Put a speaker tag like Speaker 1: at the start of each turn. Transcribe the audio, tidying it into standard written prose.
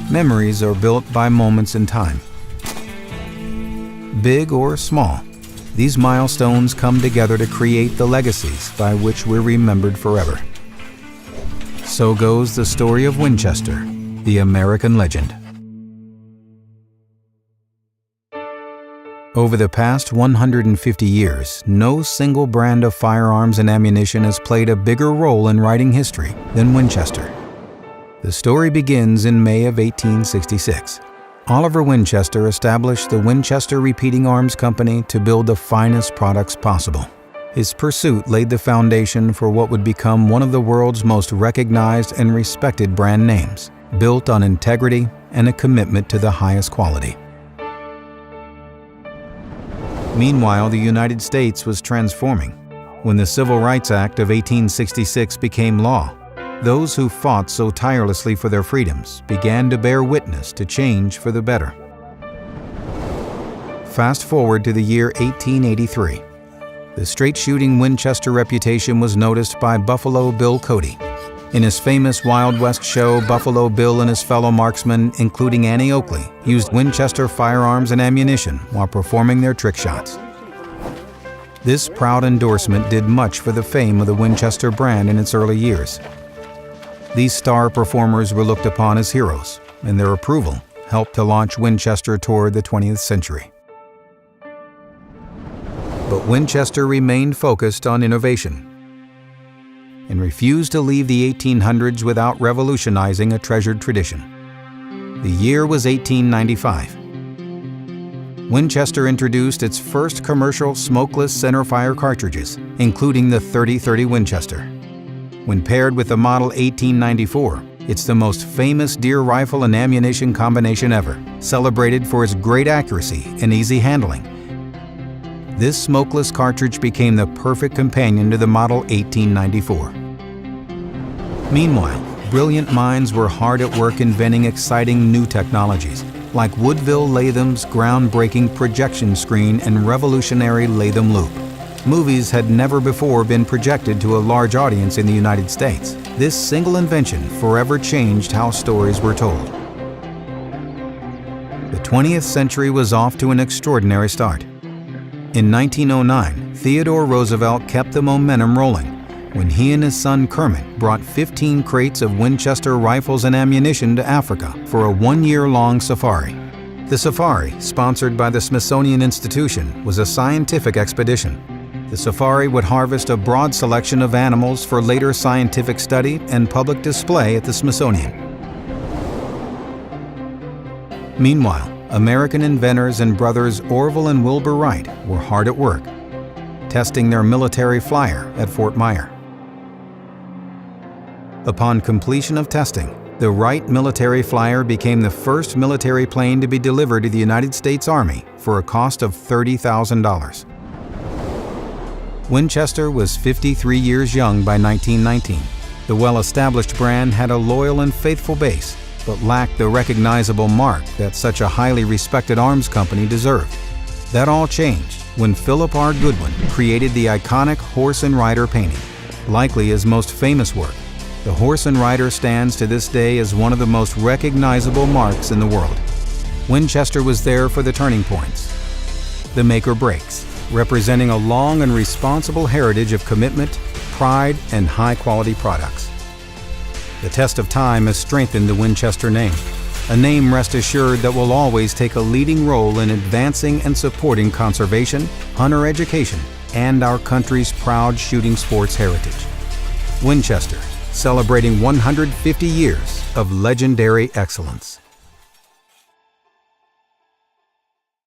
Speaker 1: Memories are built by moments in time. Big or small, these milestones come together to create the legacies by which we're remembered forever. So goes the story of Winchester, the American legend. Over the past 150 years, no single brand of firearms and ammunition has played a bigger role in writing history than Winchester. The story begins in May of 1866. Oliver Winchester established the Winchester Repeating Arms Company to build the finest products possible. His pursuit laid the foundation for what would become one of the world's most recognized and respected brand names, built on integrity and a commitment to the highest quality. Meanwhile, the United States was transforming. When the Civil Rights Act of 1866 became law, those who fought so tirelessly for their freedoms began to bear witness to change for the better. Fast forward to the year 1883. The straight-shooting Winchester reputation was noticed by Buffalo Bill Cody. In his famous Wild West show, Buffalo Bill and his fellow marksmen, including Annie Oakley, used Winchester firearms and ammunition while performing their trick shots. This proud endorsement did much for the fame of the Winchester brand in its early years. These star performers were looked upon as heroes, and their approval helped to launch Winchester toward the 20th century. But Winchester remained focused on innovation and refused to leave the 1800s without revolutionizing a treasured tradition. The year was 1895. Winchester introduced its first commercial smokeless centerfire cartridges, including the .30-30 Winchester. When paired with the model 1894, it's the most famous deer rifle and ammunition combination ever, celebrated for its great accuracy and easy handling. This smokeless cartridge became the perfect companion to the model 1894. Meanwhile, brilliant minds were hard at work inventing exciting new technologies, like Woodville Latham's groundbreaking projection screen and revolutionary Latham loop. Movies had never before been projected to a large audience in the United States. This single invention forever changed how stories were told. The 20th century was off to an extraordinary start. In 1909, Theodore Roosevelt kept the momentum rolling when he and his son Kermit brought 15 crates of Winchester rifles and ammunition to Africa for a one-year-long safari. The safari, sponsored by the Smithsonian Institution, was a scientific expedition. The safari would harvest a broad selection of animals for later scientific study and public display at the Smithsonian. Meanwhile, American inventors and brothers Orville and Wilbur Wright were hard at work, testing their military flyer at Fort Myer. Upon completion of testing, the Wright military flyer became the first military plane to be delivered to the United States Army for a cost of $30,000. Winchester was 53 years young by 1919. The well-established brand had a loyal and faithful base, but lacked the recognizable mark that such a highly respected arms company deserved. That all changed when Philip R. Goodwin created the iconic Horse and Rider painting, likely his most famous work. The Horse and Rider stands to this day as one of the most recognizable marks in the world. Winchester was there for the turning points, the make or breaks, representing a long and responsible heritage of commitment, pride, and high-quality products. The test of time has strengthened the Winchester name, a name, rest assured, that will always take a leading role in advancing and supporting conservation, hunter education, and our country's proud shooting sports heritage. Winchester, celebrating 150 years of legendary excellence.